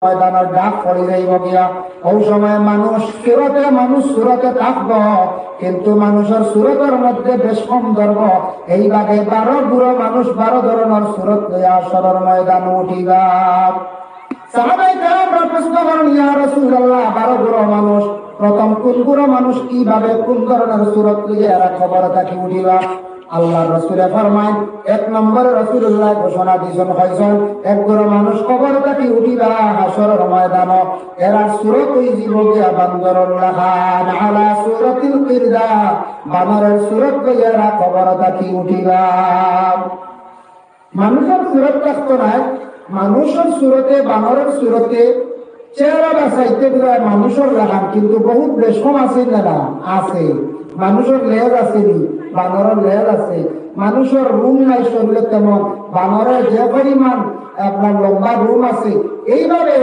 ময়দানের ডাক পড়ে যাইব গিয়া। ওই সময় মানুষ সুরতে থাকব, কিন্তু মানুষের সুরতের মধ্যে বেশ কম ধরব। এইভাবে 12 বুড়ো মানুষ 12 ধরনের সুরত লইয়া আসরের ময়দান উঠিবা। সাহাবায়ে কেরামরা প্রশ্ন করেন, ইয়া রাসূলুল্লাহ, 12 বুড়ো মানুষ, প্রথম কোন বুড়ো মানুষ কিভাবে কোন ধরনের সুরত লইয়া এরা খবর থাকি উঠিবা? আল্লাহর রাসূলে ফরমায়, 1 নম্বরে রাসূলুল্লাহ ঘোষণা দিয়েছেন, হইছেন এক বুড়ো মানুষ খবর থাকি উঠিবা হাসরের ময়দানে। এরা সুরত ওই জীবগিয়া বান্দরুল লাহান আলা সূরাতিল কিরদা, বানরের সুরত লইয়া এরা খবর থাকি উঠিবা। মানুষের সুরত থাকতো না, মানুষের সুরতে বানরের সুরতে চেহারা বাসাইতে গেলে মানুষের লাগান, কিন্তু বহুত রেশম আছে না? আছে। মানুষের লেজ আছে, বানরের লেজ আছে। মানুষের রুম নাই শরীরে তেমন, বানরের যে পরিমাণ আপনার লম্বা রুম আছে। এইভাবে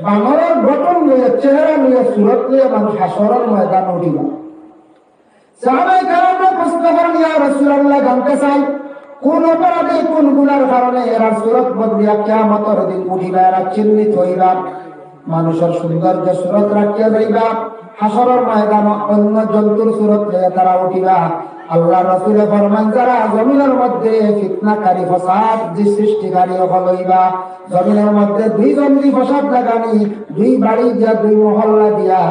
বানরের গঠন নিয়ে, চেহারা নিয়ে, সুরত নিয়ে মানুষ হাসরের ময়দান উঠিবা। সাহাবায়ে কেরামরা প্রশ্ন করেন, ইয়া রাসূলুল্লাহ, জানতে চাই কোন অপরাধে কোন গুনার কারণে এরা সুরত বদলিয়া কিয়ামতের দিন উঠিবা, এরা চিহ্নিত হইবা। মানুষের সৌন্দর্য সুরত রাখিয়া যাইবা, হাসরের ময়দানে অন্য জন্তুর সুরত লইয়া তারা উঠিবা। আল্লাহ রাসূলে ফরমান, যারা জমিনের মধ্যে ফিতনাকারী ফাসাদ সৃষ্টিকারী হইবা, জমিনের মধ্যে 2 জঙ্গি ফাসাদ লাগানি, 2 বাড়ি দিয়া 2 মহল্লা দিয়া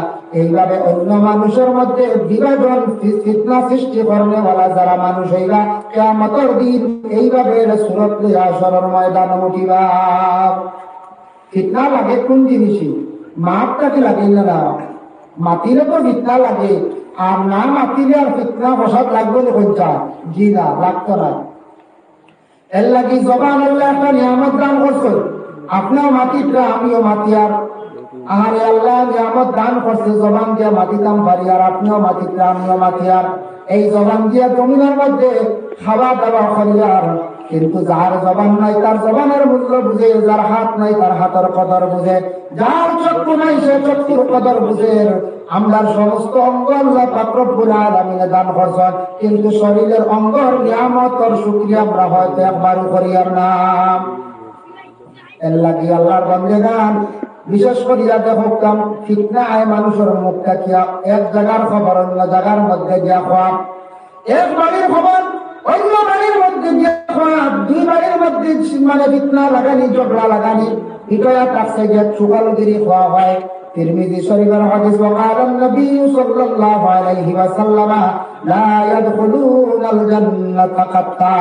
এইভাবে অন্য মানুষের মধ্যে বিভাজন ফিতনা সৃষ্টি করনে ওয়ালা যারা মানুষ হইবা, কিয়ামতের দিন এইভাবে সুরত লইয়া হাসরের ময়দানে উঠিবা। ফিতনা লাগে কোন জিনিসই? মাপটাকে লাগে না, মাতিলে তো ফিতনা লাগে, আর না মাতিলে আর ফিতনা ফসাদ লাগবে না? কোনটা? জি না, লাগতো না। এর লাগি জবান আল্লাহ একটা নিয়ামত দান করছে, আপনিও মাতিটা আমিও মাতি। আর আরে আল্লাহ নিয়ামত দান করছে, জবান দিয়া মাতিতাম পারি, আর আপনিও মাতিটা আমিও মাতি। আর এই জবান দিয়া জমিনের মধ্যে খাওয়া দাওয়া করি। আর কিন্তু যার জবান নাই তার জবানের মূল্য বুঝে, যার হাত নাই তার হাতের কদর বুঝে, যার চক্ষু নাই সে চক্ষুর কদর বুঝে। আমরা সমস্ত অঙ্গ আল্লাহ পাক রব্বুল আলামিন দান করছেন, কিন্তু শরীরের অঙ্গর নিয়ামতের শুকরিয়া আমরা হয়তো একবারও করি না। এর লাগি আল্লাহর বান্দাগণ বিশেষ করিয়া দেখতাম, ফিতনা আয় মানুষের মুখ থাকিয়া এক জায়গার খবর অন্য জায়গার মধ্যে গিয়া খোয়া, এক বাড়ির খবর অন্য বাড়ির মধ্যে গিয়া খোয়া, 2 বাড়ির মধ্যে মানে ফিতনা লাগানি, ঝগড়া লাগানি, ইটয়া কাছে গিয়া চুগালগিরি খোয়া হয়। তিরমিজি শরীফের হাদিস, ওয়াকাল নবী সাল্লাল্লাহু আলাইহি ওয়াসাল্লাম, লা ইয়াদখুলুনাল জান্নাতা কাত্তা,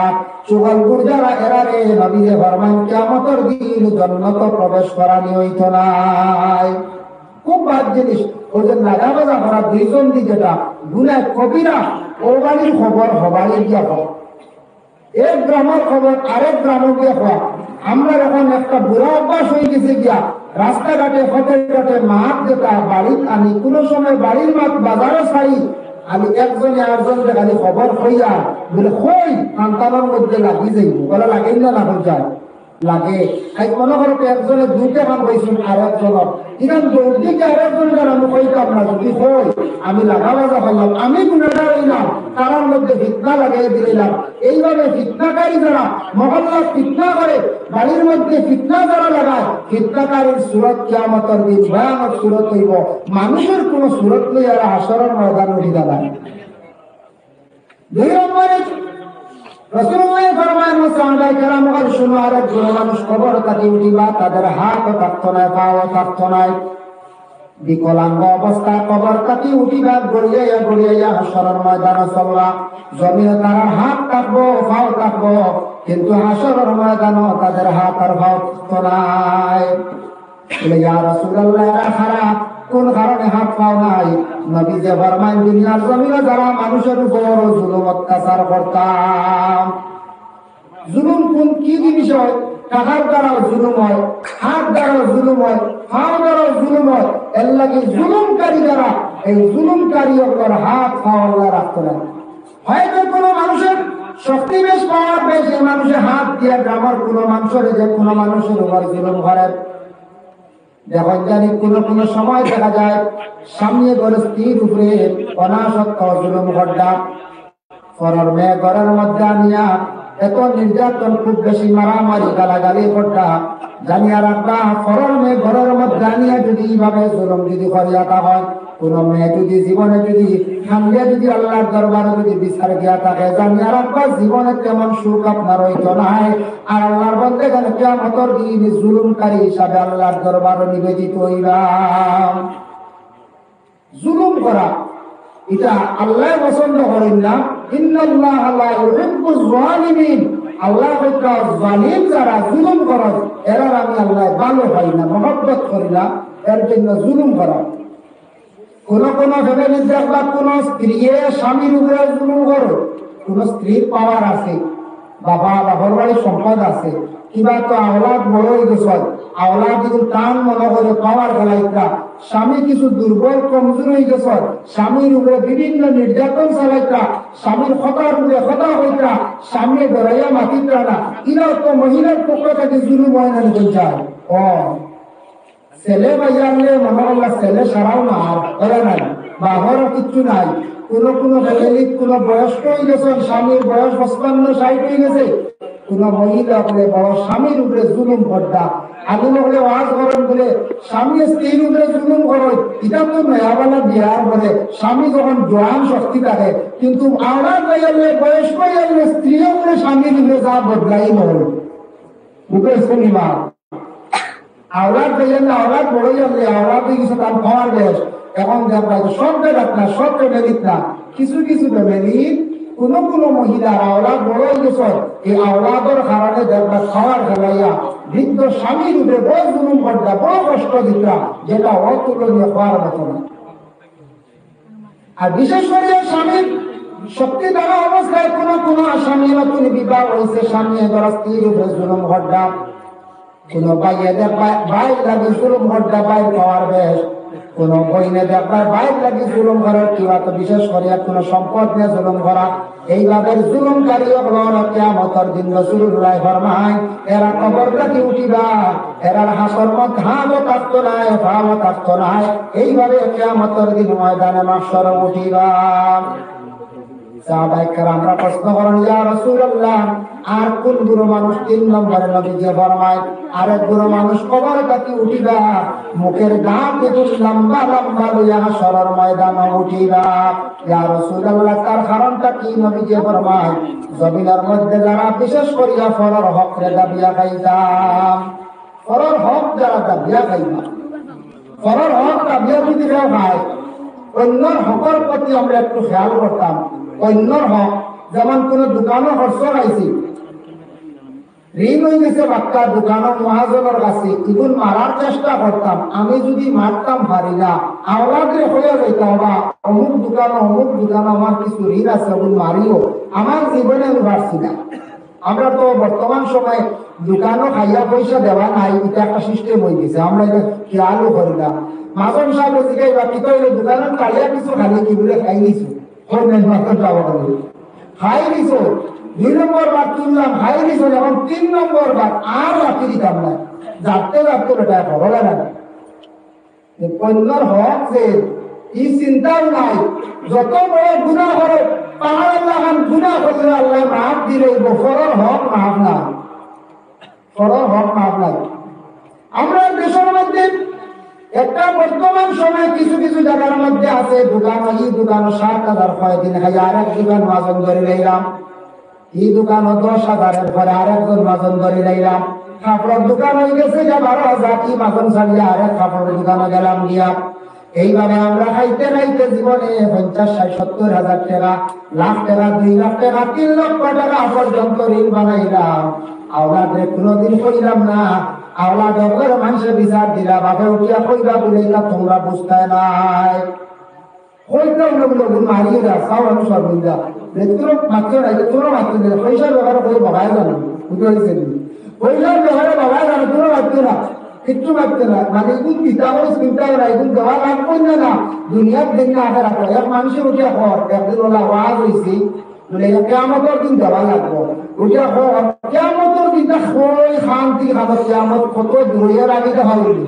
চুগালগুর যারা এরারে নবী ফরমান কিয়ামতের দিন জান্নাত প্রবেশ করানি হইতো না। খুব বাদ জিনিস। ওই যে লাগা বাজা করা 2 জন দি যেটা গুনাহ কবিরা, ও বাড়ির খবর হবারই গিয়া হয়, এক গ্রামের খবর আরেক গ্রামে গিয়া হয়। আমরা এখন একটা বুড়া অভ্যাস হয়ে গেছে গিয়া রাস্তাঘাটে ফটে ফটে মাছ যেটা বাড়ির আনি, কোনো সময় বাড়ির মাছ বাজারে ছাড়ি, আমি একজনে আরেকজনকে খালি খবর হইয়া বলে হই সন্তানের মধ্যে লাগি যাইব, বলে লাগেই না, না যায় লাগে। মনে করো একজনে 2টা কাম পাইছেন আর একজনের, ইখান দৌড়দিকে আরেকজনকে আমি কইতাম না, যদি হই আমি লাগা বাজা করলাম, আমি গুণাগার হইলাম, তার মধ্যে ফিতনা লাগাই দিলাম। এইভাবে ফিতনাকারী যারা মহল্লা ফিতনা করে, বাড়ির মধ্যে ফিতনা যারা লাগায়, ফিতনাকারীর সুরত কিয়ামতের দিন ভয়ানক সুরত হইব। মানুষের কোন সুরত লই আর হাসরের ময়দান উঠিয়া দাঁড়ায়। 2 নম্বরে রাসূলুল্লাহ ফরমায়েন, সাহাবায়ে কেরামগণ শুনো, আরেক বুড়ো মানুষ কবর থেকে উঠিবা, তাদের হাতও থাকতো না, পাও থাকতো না, বিকলাঙ্গ অবস্থায় কবর থেকে উঠিবা, গড়িয়াইয়া গড়িয়াইয়া হাসরের ময়দানে চলবা। জমিনে তারা হাত থাকবো, পাও থাকবো, কিন্তু হাসরের ময়দানে তাদের হাত আর পাও থাকতো না। বলে, ইয়া রাসূলুল্লাহ, এরা খারাপ, কোন কারণে হাত পাও নাই? নবী যে ফরমান, দুনিয়ার জমিনে যারা মানুষের উপর জুলুম অত্যাচার করতাম। জুলুম কোন কি জিনিস হয়? টাকার দ্বারাও জুলুম হয়, হাত দ্বারাও জুলুম হয়, পাও দ্বারাও জুলুম হয়। এর লাগে জুলুমকারী যারা, এই জুলুমকারী ওগুলোর হাত পাও আল্লাহ রাখতো না। হয়তো কোনো মানুষের শক্তি বেশ, পাওয়ার বেশ, এই মানুষের হাত দিয়ে গ্রামের কোনো মানুষের যে কোনো মানুষের উপর জুলুম করেন। যখন জানি কোন সময় দেখা যায় সামনে ঘরের স্ত্রীর উপরে অনাসক্ত জুলুম ঘটনা, পরের মেয়ে ঘরের মধ্যে আনিয়া এত নির্যাতন, খুব বেশি মারামারি, গালাগালি করতা, জানিয়া রাখবা ফরর মেয়ে ঘরের মধ্যে জানিয়া যদি এইভাবে জুলুম যদি করিয়াতা হয়, কোন মেয়ে যদি জীবনে যদি সামনে যদি আল্লাহর দরবারে যদি বিচার গিয়া থাকে, জানিয়া রাখবা জীবনে তেমন সুখ আপনার হইতো নাই। আর আল্লাহর বন্ধে গেলে কিয়ামতের দিন জুলুমকারী হিসাবে আল্লাহর দরবারে নিবেদিত হইবা। জুলুম করা এটা আল্লাহ পছন্দ করেন না। ইন্নাল্লাহা লা ইউহিব্বুজ জালিমিন, আল্লাহ কইতা জালিম যারা জুলুম করে এরা আমি আল্লাহ ভালো পাই না, মহব্বত করি না, এর জন্য জুলুম করা। কোন কোন ফ্যামিলি দেখবা কোন স্ত্রী স্বামীর উপরে জুলুম করে, কোন স্ত্রীর পাওয়ার আছে, বাবার বাড়ির সম্পদ আছে, কিবা তো আওলাদ বড় হয়ে গেছে, আওলাদ যদি টান মনে করে পাওয়ার খেলাইতা, স্বামী কিছু দুর্বল কমজোর হয়ে গেছে, স্বামীর উপরে বিভিন্ন নির্যাতন চালাইতা, স্বামীর হতার উপরে হতা হইতা, স্বামী বেড়াইয়া মাতিতা না, এরা তো মহিলার পক্ষ থেকে জুলুম হয় না যায়। ও ছেলে বাজারলে মনে করলা ছেলে সারাও না, আর করে নাই, বাবারও কিচ্ছু নাই। কোন কোন ফ্যামিলি কোন বয়স্ক হয়ে গেছে, স্বামীর বয়স 55-60 হয়ে গেছে, কোন মহিলা বলে বড় স্বামীর উপরে জুলুম করতা, আগুন হলে ওয়াজ করেন বলে স্বামী স্ত্রীর উপরে জুলুম করে। এটা তো মেয়াবালা বিয়ার বলে স্বামী যখন জোয়ান শক্তি থাকে, কিন্তু আমরা যাইলে বয়স্ক যাইলে স্ত্রীও বলে স্বামীর উপরে যা বদলাই নয় উপরে শনিমা আওলাদ যাইলে আওলাদ বড় যাবে, আওলাদ হয়ে গেছে তার খাওয়ার বয়স। এখন দেখবা সব জায়গাত না, সব ফ্যামিলিত না, কিছু কিছু ফ্যামিলি কোন কোন মহিলার আওলাদ বড় হয়ে গেছে, এই আওলাদের কারণে দেখবা খাওয়ার খেলাইয়া বৃদ্ধ স্বামীর উপরে বড় জুলুম করতা, বড় কষ্ট দিতা, যেটা অতুলনীয় খাওয়ার মতো না। আর বিশেষ করে স্বামীর শক্তি দেওয়া অবস্থায় কোন কোন স্বামী নতুন বিবাহ হয়েছে, স্বামী ধরা স্ত্রীর উপরে জুলুম করতা, কোন ভাইয়ে দেখবা বাইর লাগে জুলুম করতা, বাইর খাওয়ার বেশ, কোন বইনে দেখবা বাইর লাগে জুলুম করার, কিবা তো বিশেষ করে কোন সম্পদ নিয়ে জুলুম করা। এইভাবে জুলুমকারী হল কিয়ামতের দিন রাসূলুল্লাহ ফরমায় এরা কবর থেকে উঠিবা, এরার হাসর মধ্যে হাও থাকতো নাই, পাও থাকতো নাই, এইভাবে কিয়ামতের দিন ময়দানে মাহশরে উঠিবা। সাহাবায়ে কেরামরা প্রশ্ন করেন, ইয়া রাসূলুল্লাহ আর কোন বুড়ো মানুষ 3 নম্বরে নবীজি ফরমায় আরেক বুড়ো মানুষ কবর থেকে উঠিবা, মুখের দাঁত একটু লম্বা লম্বা লইয়া হাসরের ময়দানে উঠিবা। ইয়া রাসূলুল্লাহ তার কারণটা কি? নবীজি ফরমায় জমিনের মধ্যে যারা বিশেষ করিয়া ফরর হক রে দাবিয়া খাইতাম, ফরর হক যারা দাবিয়া খাইবা, ফরর হক দাবিয়া যদি খায়, অন্যর হকের প্রতি আমরা একটু খেয়াল করতাম। অন্যর হক যেমন কোন দোকানও খরচ খাইছি, ঋণ হয়ে গেছে বাক্কার দোকানও মহাজনের কাছে, এগুন মারার চেষ্টা করতাম, আমি যদি মারতাম পারি না আওলাদে হয়ে যাইতাম, বা অমুক দোকান আমার কিছু ঋণ আছে, ওগুন মারিও আমার জীবনে আমি পারছি না। আমরা তো বর্তমান সময়ে দোকানও খাইয়া পয়সা দেওয়া নাই, এটা একটা সিস্টেম হয়ে গেছে, আমরা এটা খেয়ালও করি না। মাজন সাহেব জিগাইবা কি কইলে দোকানত কালিয়া কিছু খালি কি বলে খাই নিছো, খাই নিছো 2 নম্বর বার তুললাম, খাই নিছো, এখন 3 নম্বর বার আর রাখি দিতাম না, যাতে যাতে বেটা খবর না কন্যার হক যে এই চিন্তাও নাই। যত বড় গুনাহ করে পাহাড় আল্লাহ গুনাহ করলে আল্লাহ মাফ দিলে, ফরর হক মাফ না, ফরর হক মাফ নাই। আমরা দেশের মধ্যে একটা বর্তমান সময় কিছু কিছু জায়গার মধ্যে আছে দোকান, এই দোকান 7,000 কয়েকদিন খাই, আরেক দোকান মাজন ধরে নিলাম, এই দোকান 10,000-এর পরে আরেকজন মাজন ধরে নিলাম, কাপড়ের দোকান হয়ে গেছে যা 12,000, এই মাজন চালিয়ে আরেক কাপড়ের দোকানে গেলাম গিয়া। এইভাবে আমরা খাইতে খাইতে জীবনে 50,000-70,000 টাকা, লাখ টাকা, 2 লাখ টাকা, 3 লক্ষ টাকা পর্যন্ত ঋণ বানাইলাম। আওলাদে কোনোদিন কইলাম না, আওলাদ ওর মানুষের বিচার দিলা, বাপে উঠিয়া কইবা বলে তোমরা বুঝতে নাই, কইতাম না বলে মারিয়ে দা সাও অনুসার বুঝা তোর মাত্র নাই, তোর মাত্র দিলে পয়সার ব্যাপারে কই বাবাই জানো, বুঝতে হয়েছে পয়সার ব্যাপারে বাবাই জানো, তোর মাত্র না, কিচ্ছু মাত্র না, মানে এগুলো কিতাব চিন্তাও না, এগুলো দেওয়া লাগবো না, দুনিয়ার দিন না আগে রাখো। এক মানুষের উঠিয়া হর একদিন ওলা ওয়াজ হয়েছি বলে কিয়ামতের দিন দেওয়া লাগবো, উঠিয়া হর কিয়ামতের দিনটা শান্তি খাবো, কিয়ামত কত দূরের আগে দেখা হইল,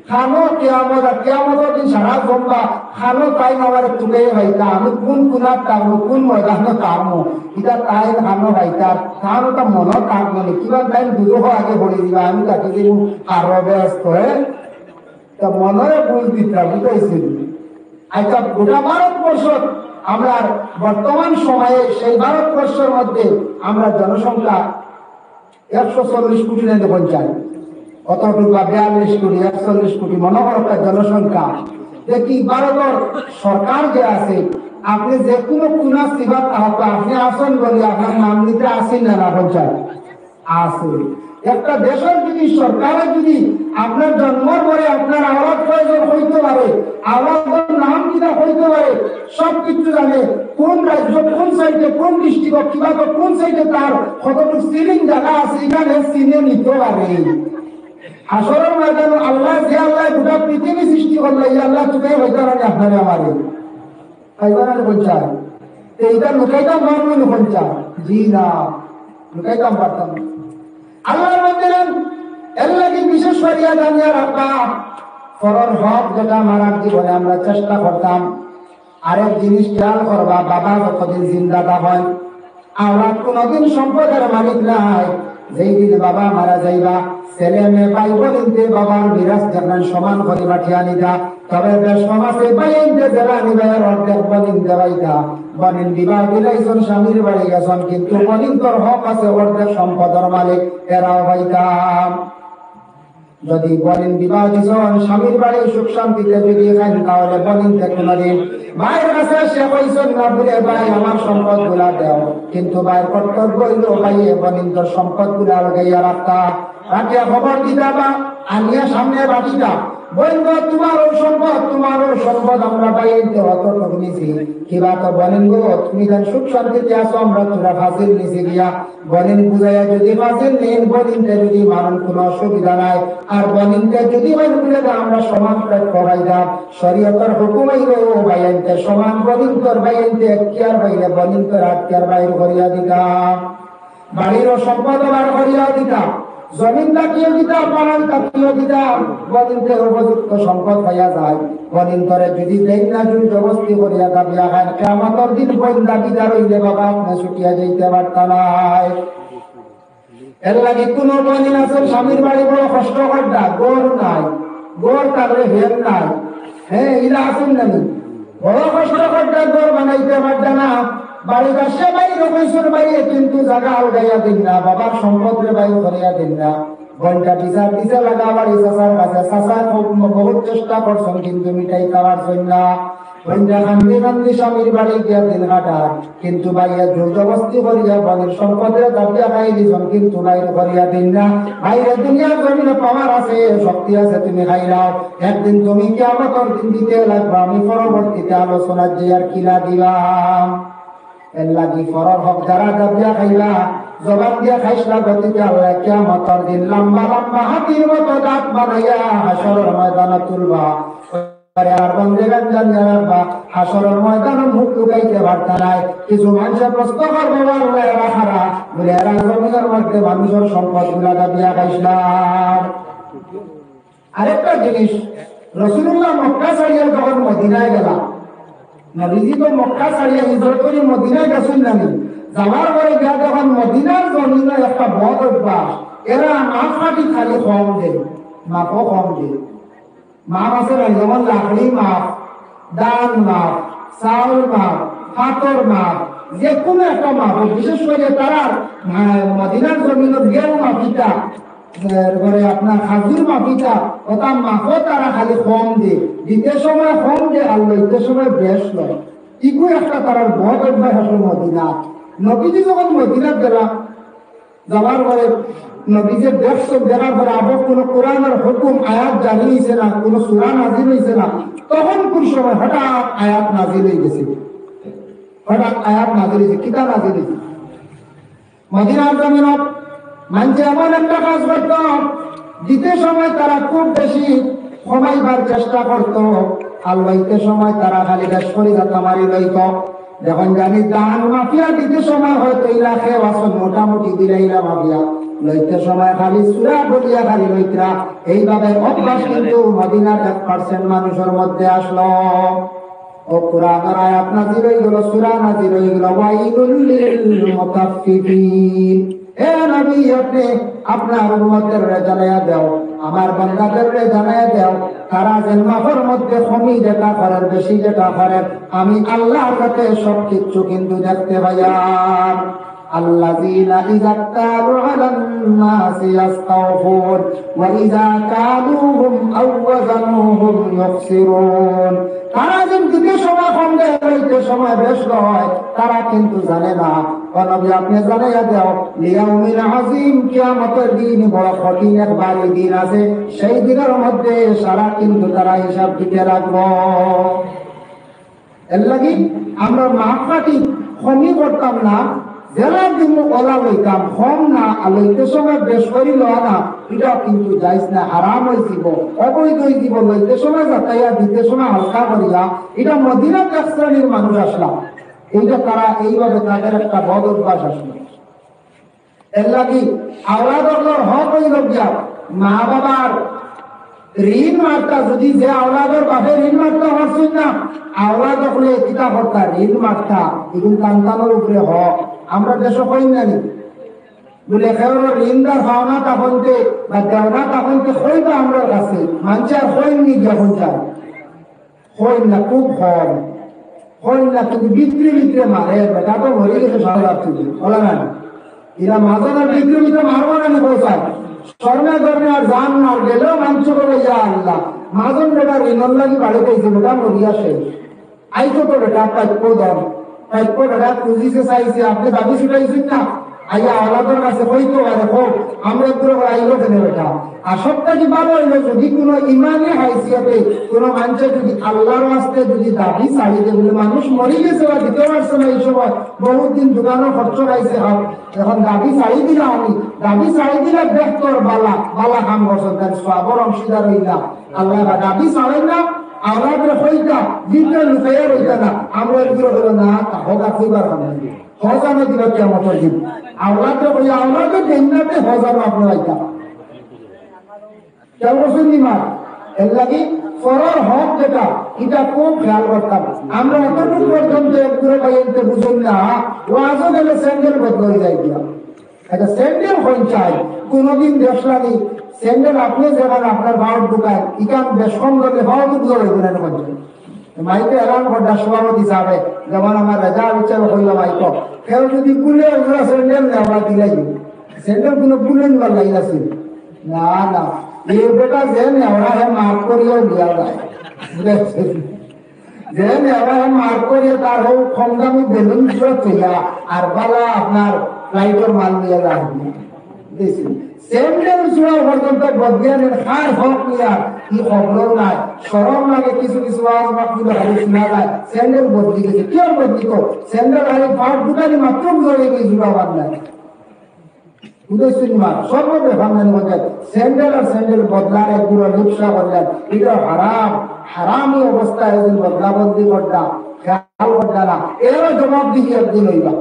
খানো কেয়ামতের দিন সারা জম্বা খানো তাই আমার তুলে ভাইতা আমি কোন কোনার তারবো কোন ময়দানে তারবো এটা তাই খানো ভাইতা খানো তা মনে থাকবো না কিবা তাই দুজো আগে ভরে দিবা আমি তাকে যে আরো ব্যস্ত হয়ে তা মনে ভুল দিতা বুঝাইছিল। আচ্ছা গোটা ভারতবর্ষ আমরা বর্তমান সময়ে সেই ভারতবর্ষের মধ্যে আমরা জনসংখ্যা 140 কোটি নিয়ে পঞ্চায়েত অতটুকু বা 42 কোটি 41 কোটি মনে হয় একটা জনসংখ্যা দেখি ভারতের সরকার যে আছে আপনি যে কোনো কোনা সিবা তাহলে আপনি আসেন বলি আপনার নাম নিতে আসেন না পঞ্চায়েত আছে। একটা দেশের যদি সরকারের যদি আপনার জন্মের পরে আপনার আওয়াজ প্রয়োজন হইতে পারে আওয়াজের নাম কিনা হইতে পারে সবকিছু জানে কোন রাজ্য কোন সাইডে কোন ডিস্ট্রিক্ট কিভাবে কোন সাইডে তার কতটুকু সিলিং জায়গা আছে এখানে চিনে নিতে পারে। আসরের ময়দান আল্লাহ যে আল্লাহ গোটা পৃথিবী সৃষ্টি করলে এই আল্লাহ তুমি হইতে পারে আপনারা আমারে খাইবার পঞ্চায়েত এইটা লুকাইতাম মানবেন পঞ্চায়েত জি না লুকাইতাম পারতাম না। আল্লাহর বন্দেরান এর লাগি বিশেষ করিয়া জানিয়া রাখবা ফরর হক যেটা মারার জীবনে আমরা চেষ্টা করতাম। আরেক জিনিস খেয়াল করবা বাবা যতদিন জিন্দা হয় আমরা কোনদিন সম্পদের মালিক নাই। যেই দিন বাবা মারা যাইবা ছেলে মেয়ে ভাই বোনতে বাবার মিরাজ যেমন সমান করে পাঠিয়ে আনিতা তবে বেশ সমাজে বাইনতে জেলা নিবাইয়ের অর্ধেক বনিন দেবাইতা বনিন দিবা বিলাইছন স্বামীর বাড়ি গেছন কিন্তু বনিন তোর হক আছে অর্ধেক সম্পদের মালিক এরাও পাইতাম। যদি বনিন দিবা দিছন স্বামীর বাড়ি সুখ শান্তিতে যদি খান তাহলে বনিনতে কোনদিন ভাইয়ের কাছে সে কইছন না বলে ভাই আমার সম্পদ গুলা দেও কিন্তু ভাইয়ের কর্তব্য হইল ভাইয়ে বনিন তোর সম্পদ গুলা লাগাইয়া রাখতা রাখিয়া খবর দিতা বা আনিয়া সামনে বাটিটা বলবো তোমারও সম্পদ আমরা পাইতে অতটুকু নিছি কিবা তো বলেন গো তুমি যেন সুখ শান্তিতে আসো আমরা তোরা ফাঁসিল নিছি গিয়া বলেন বুঝাইয়া যদি ফাঁসিল নেন বলিনতে যদি মানুষ কোনো অসুবিধা নাই আর বলিনতে যদি বলে আমরা সমান প্লেট করাই দাম শরীয়তের হুকুম হইল বাইনতে সমান বলিন তোর বাইনতে কিয়ার বাইরে বলিন তোর আটকিয়ার বাইর করিয়া দিতাম বাড়িরও সম্পদ বার করিয়া দিতাম জমিন তাকিয়ে দিতাম পালন তাকিয়ে দিতাম বদিনতে উপযুক্ত সম্পদ হইয়া যায় বদিনতরে যদি দেই না যদি জবস্তি করিয়া দাবিয়া খান কিয়ামতের দিন বইন্দা বিদার হইলে বাবা আপনি ছুটিয়া যাইতে পারতা নাই। এর লাগে কোন বদিন আছে স্বামীর বাড়ি বড় কষ্ট করতা গড় নাই গড় তারপরে হের নাই হ্যাঁ এরা আসেন নানি বড় কষ্ট করতা গড় বানাইতে পারতা না বাড়ি কাছে বাইরে পয়সার বাইরে কিন্তু জায়গা উঠাইয়া দিন না বাবার সম্পদের বাইরে করিয়া দিন না ঘন্টা পিছা লাগা বাড়ি চাষার কাছে চাষা বহুত চেষ্টা করছেন কিন্তু মিঠাই খাওয়ার জন্য ঘন্টা কান্দি স্বামীর বাড়ি গিয়া দিন কাটা কিন্তু বাইরে জোরজবস্তি করিয়া বাড়ির সম্পদের দাবিয়া খাই দিছেন কিন্তু বাইরে করিয়া দিন না বাইরে দুনিয়ার জমিনে পাওয়ার আছে শক্তি আছে তুমি খাইলাও একদিন তুমি কিয়ামতের দিন দিতে লাগবে আমি পরবর্তীতে আলোচনার যে আর কিলা দিলাম এর লাগি ফরর হক যারা দাবিয়া খাইলা জবাব দিয়া খাইসলা গতিকে আল্লাহ কিয়ামতের দিন লম্বা লম্বা হাতির মতো দাঁত বানাইয়া হাসরের ময়দানে তুলবা আর বন্দেগান জানিয়া রাখবা হাসরের ময়দানে মুখ লুকাইতে পারতা নাই। কিছু মানুষের প্রশ্ন করবো আল্লাহ এরা খারা বলে এরা জমিনের মধ্যে মানুষের সম্পদ গুলা দাবিয়া খাইসলাম। আরেকটা জিনিস রাসূলুল্লাহ মক্কা ছাড়িয়া যখন মদিনায় গেলাম নবীজি তো মক্কা ছাড়িয়া হিজরত করে মদিনায় গেছেন নানি যাওয়ার পরে গিয়া যখন মদিনার জমিনে একটা বদ অভ্যাস এরা মাছ কাটি খালি কম দেয় মাপও কম দেয় মাপ আছে না যেমন লাকড়ি মাপ ডাল মাপ চাউল মাপ হাতর মাপ যে কোনো একটা মাপ বিশেষ করে তারা মদিনার জমিনে গেল মাপিটা এরপরে আপনার হাজির মাপিটা ওটা মাপও তারা খালি কম দেয় দিতে সময় কম দেয় আর লইতে সময় বেশ লয় ইগু একটা তারা বদ অভ্যাস আসলে মদিনা নবীজি যখন মদিনাত গেলাম যাওয়ার পরে নবীজি দেখছেন দেখার পরে আবার কোন কোরআনের হুকুম আয়াত জারি হয়েছে না কোন সূরা নাজিল হয়েছে না তখন কোন সময় হঠাৎ আয়াত নাজিল হয়ে গেছে হঠাৎ আয়াত নাজিল হয়েছে কিতাব নাজিল হয়েছে মদিনার জমিনত মানুষ এমন একটা কাজ করত দিতে সময় তারা খুব বেশি কমাইবার চেষ্টা করত আর লইতে সময় তারা খালি বেশ করে মারি লইত যখন জানি দান মাফিয়া দিতে সময় হয়তো ইলা খেয়ে আসল মোটামুটি দিলে ইলা মাফিয়া লইতে সময় খালি সুরা বলিয়া খালি লইতরা। এইভাবে অভ্যাস কিন্তু মদিনার 1% মানুষের মধ্যে আসলো। ও কুরআনের আয়াত নাযিল হইল, সূরা নাযিল হইল, ওয়াইলুল লিল মুতাফফিফিন। হে নবী, আপনি আপনার উম্মতের জানায়া দাও, আমার বান্দাদের জানায়া দাও, তারা যেন মাফের মধ্যে কমি যেটা করেন, বেশি যেটা করেন, আমি আল্লাহর কাছে সবকিছু কিন্তু দেখতে পাইয়াম। আল্লাযীনা ইযা কালু আলান নাসি ইস্তাওফুন ওয়া ইযা কালুহুম আও ওয়াজানুহুম ইউখসিরুন। তারা যেন দিতে সময় কম দেয়, লইতে সময় বেশ হয়, তারা কিন্তু জানে না। ও নবী, আপনি জানাইয়া দাও, লিয়াউমিল আযীম, কিয়ামতের দিন বড় কঠিন এক ভারী দিন আছে, সেই দিনের মধ্যে সারা কিন্তু তারা হিসাব দিতে লাগবো। এর লাগি আমরা মাফাটি কমই করতাম না, যারা দিন ওলা লইতাম কম না, লইতে সময় বেশ করি লওয়া না, এটা কিন্তু যাইস না, হারাম হয়েছিল, অবৈধ হয়েছিল। লইতে সময় যাতাইয়া, দিতে সময় হালকা করিয়া, এটা মদিনার এক শ্রেণীর মানুষ আসলাম, এইটা তারা এইভাবে তাদের একটা বদ অভ্যাস আসলো। এর লাগি আওলাদর হক হইল গিয়া মা বাবার ঋণ মারতা, যদি যে আওলাদর বাপে ঋণ মারতা হচ্ছেন না, আওলাদ হলে কিতা করতা, ঋণ মারতা, এগুলো সন্তানের উপরে হক। আমরা দেশ কইন জানি বলে খেয়ে ঋণদার পাওনা তখনতে বা দেওনা তখনতে হইবা আমরা কাছে মানুষ আর হইনি যখন যায়, হইন না, খুব কম হইন না, কিন্তু বিক্রি বিক্রি মারে, বেটা তো মরে গেছে সরকার থেকে বলা না, এরা মাজার বিক্রি বিক্রি মারবো না পৌঁছায় স্বর্ণে ধর্মে আর জান না গেলেও মানুষ করে যা আল্লাহ মাজন বেটা ঋণর লাগি বাড়ি পেয়েছে, বেটা মরিয়া শেষ আইতো তো বেটা প্রাপ্য দল প্রাপ্য বেটা পুঁজিছে চাইছে, আপনি দাবি ছুটাইছেন না, আইয়া আলাদার কাছে হইতো পারে হোক, আমরা একটু আইলো কেন বেটা। আর সবটা কি ভালো হইলো, যদি কোনো ইমানে হাইসিয়াতে কোনো মানুষের যদি আল্লাহর আসতে যদি দাবি চাইতে বলে মানুষ মরে গেছে বা দিতে পারছে না, এই সময় বহুত দিন দোকানও খরচ খাইছে, এখন দাবি চাই দিলাম, আমি দাবি চাই দিলে বেহতর বালা বালা কাম করছেন, তার সবর অংশীদার হইলা। আল্লাহ দাবি চাই না, আমরা হইতা দিতে লুকাইয়া রইতা না, আমরা এগুলো হলো না, হোক আবার হজানো দিল কেমন দিন আওলাদে বলি আওলাদে জেন্নাতে হজানো আপনার আইতা কেমন নিমার। এর লাগি ফরর হক যেটা, এটা খুব খেয়াল করতাম। আমরা এতটুকু পর্যন্ত একটু পাইতে বুঝুন না, ও আজও গেলে স্যান্ডেল বদল যাই দিয়া, একটা স্যান্ডেল হইন চাই কোনদিন দেখলানি স্যান্ডেল আপনি যেমন আপনার ভাড় ঢুকায় ইকান বেশ কম করলে ভাও তো হইবেন মাইকে এলান করটা সভাপতি যাবে, যেমন আমার রেজা বিচার হইল মাইক কেউ যদি বুলে ওরা স্যান্ডেল নেওয়া দিলাই স্যান্ডেল কোনো বুলেন বা লাইলাছিল না না, এই বেটা যে নেওয়া হে মার্ক করিয়াও দেওয়া যায়, যে নেওয়া হে মার্ক করিয়া তার হোক কম দামি বেলুন চইলা আর বালা আপনার ফ্লাইটের মাল নিয়ে যাবে স্যান্ডেল চূড়া পর্যন্ত বদলিয়ানের খার হক নিয়া কি খবর নাই, সরম লাগে কিছু কিছু আওয়াজ মাত্র হারি শোনা যায়, স্যান্ডেল বদলি গেছে, কেউ বদলি কো স্যান্ডেল হারি ফাট দুটানি মাত্র বুঝে গেছে জুড়া বাদ নাই বুঝেছেন মা সর্ব বেফাঙ্গানি মধ্যে স্যান্ডেল আর স্যান্ডেল বদলার এক পুরো লিপসা করলেন, এটা হারাম, হারামি অবস্থায় একদিন বদলা বদলি করটা খেয়াল করটা না, এরও জবাব দিয়ে একদিন হইবা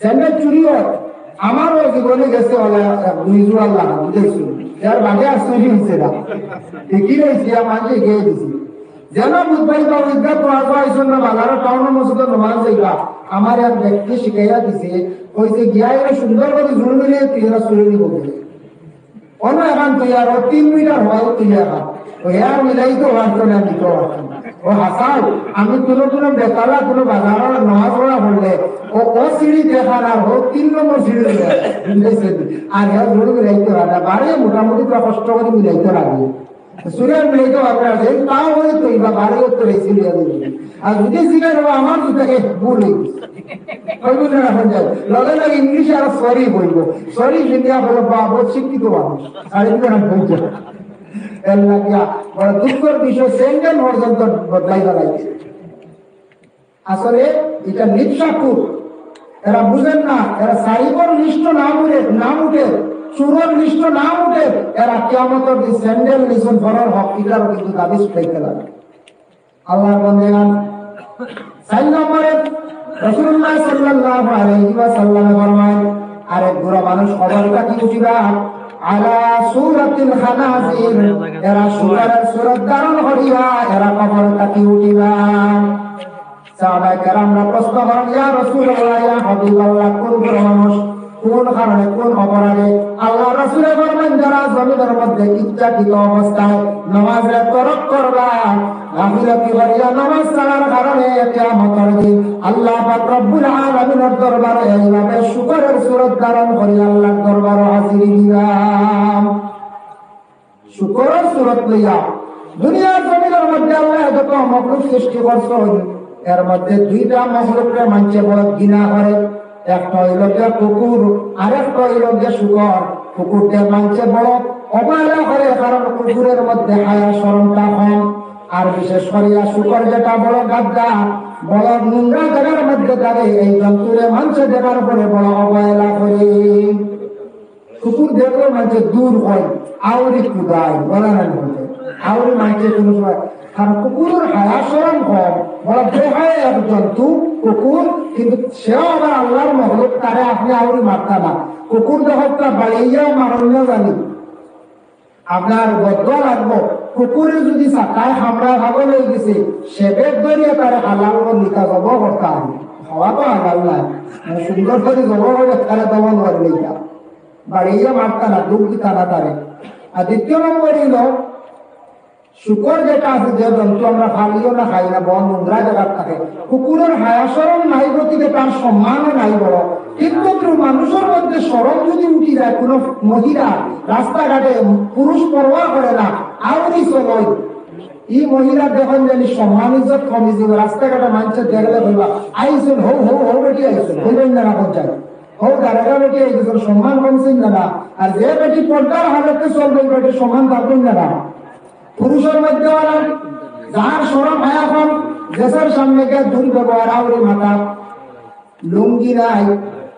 স্যান্ডেল চুরি হয়। আমারও জীবনে গেছে নিজুয়াল লাগা বুঝেছি, যার বাগে আর চুরি হয়েছে না ঠিকই রয়েছি আমাকে গিয়ে দিছি যেন বুধবাই বা উদ্গা তো আজ আইসন না বাজারে টাউনের মসজিদে নমাজ যাইবা, আমার এক ব্যক্তি শিখাইয়া দিছে, কইছে গিয়া এরা সুন্দর করে জুড়ে মিলিয়ে তুইরা চুরি নিব অন্য এখন তুই আর 3 মিটার হয় তুই এখন আর মিলাই তো পারতো না দিত ও হাসাও, আমি কোনো কোনো বেতালা কোনো বাজারের নামাজ পড়া পড়লে ও সিঁড়ি দেখার আর হোক 3 নম্বর সিঁড়ি আর হ্যাঁ জোরে মিলাইতে পারে বাড়ি মোটামুটি কষ্ট করে মিলাইতে লাগে সুরের মিলাইতে পারবে আছে তাও হয়ে তুই বা বাড়ি তোর এই সিঁড়ি আর যদি সিগার হবো আমার দুটাকে ভুল হয়ে এখন যায় লগে লগে ইংলিশে আর সরি বলবো, সরি ইন্ডিয়া হলো বাবু শিক্ষিত মানুষ আর বলছে বড় দুঃখের বিষয় স্যান্ডেল পর্যন্ত বদলাই বেড়াইছে। আসলে এটা নিঃস্বাক্ষর, এরা বুঝেন না, এরা সাইবর নিষ্ঠ নাম উঠে চুরর নিষ্ঠ নাম উঠে, এরা কিয়ামতের যে স্যান্ডেল নিছন ফরর হক এটারও কিন্তু দাবি ছুটাইতে লাগে। আল্লাহর বন্দেগান 4 নম্বরে রাসূলুল্লাহ সাল্লাল্লাহু আলাইহি ওয়াসাল্লাম ফরমায় আরেক বুড়া মানুষ খবরটা কি উঠিবা আলা সূরাতিল খানাজির, এরা সূরার সূরত ধারণ করিয়া এরা খবরটা কি উঠিবা। সাহাবায়ে কেরামরা প্রশ্ন করেন, ইয়া রাসূলুল্লাহ, ইয়া হাবিবাল্লাহ, কোন বুড়া মানুষ, কোন কারণে, কোন অপরাধে? আল্লাহ রাসূলের ফরমান, যারা জমিনের মধ্যে ইচ্ছাকৃত অবস্থায় নামাজের তরক করবা, গাফিলতি করিয়া নামাজ ছাড়ার কারণে কিয়ামতের দিন আল্লাহ পাক রব্বুল আলামিনের দরবারে এইভাবে শুকরের সূরত ধারণ করিয়া আল্লাহর দরবারে হাজিরি দিবা। শুকরের সূরত লইয়া দুনিয়ার জমিনের মধ্যে আল্লাহ যত মখলুক সৃষ্টি করছেন, এর মধ্যে দুইটা মখলুককে মানুষে বড় ঘৃণা করে। একটা হইল গিয়া কুকুর, আর একটা হইল গিয়া শুকর। কুকুরকে মানুষে বড় অবহেলা করে, কারণ কুকুরের মধ্যে হায়া শরমটা কম। আর বিশেষ করিয়া শুকর যেটা বড় গাদ্দা, বড় নোংরা জায়গার মধ্যে থাকে, এই জন্তুরে মানুষে দেখার পরে বড় অবহেলা করে। কুকুর দেখলে মানুষে দূর হয়, আউরি কুদায়, বলা না বলতে আউরি মানুষের কোনো সময়। কারণ কুকুরের হায়া শরম কম, বড় বেহায় এক জন্তু কুকুর, কিন্তু সেও আবার আল্লাহর মখলুক, তারে আপনি আউরি মারতা না। কুকুর যখন তার বাড়িয়াও মারণীয় জানি, আপনার বদ্ধ লাগবো। কুকুরে যদি চাকায় হামড়া ভাগো লই গেছে, সেবের ধরিয়ে তারে হালাল নিকা জব করতে হবে। হওয়া তো হালাল নাই, সুন্দর করে জব করে তারে দমন করে লইতা, বাড়িয়ে মারতা না, দুঃখ দিতা না তারে। আর দ্বিতীয় নম্বর হইল শুকর যেটা আছে, যে জন্তু আমরা খালিও না খাই না, বন নোংরা জায়গার থাকে। কুকুরের হায়া শরম নাই, গতিকে তার সম্মানও নাই বড়। কিন্তু মানুষের মধ্যে শরম যদি উঠি যায়, কোন মহিলা রাস্তাঘাটে পুরুষ পরোয়া করে না, আউরি চলই এই মহিলা দেখুন জানি সম্মান ইজ্জত কমি যাব। রাস্তাঘাটে মানুষের দেখলে বলবা আইসুন, হৌ হৌ হৌ বেটি আইসুন, বলবেন না পঞ্চায়েত হৌ দাঁড়াগা বেটি আইসুন, সম্মান কমছেন না। আর যে বেটি পর্দার হালতে চলবে, বেটি সম্মান থাকবেন না। পুরুষের মধ্যে যার সরম হায়া কম, দেশের সামনে গিয়ে দুর্ব্যবহার, আউরি মাথা, লুঙ্গি নাই,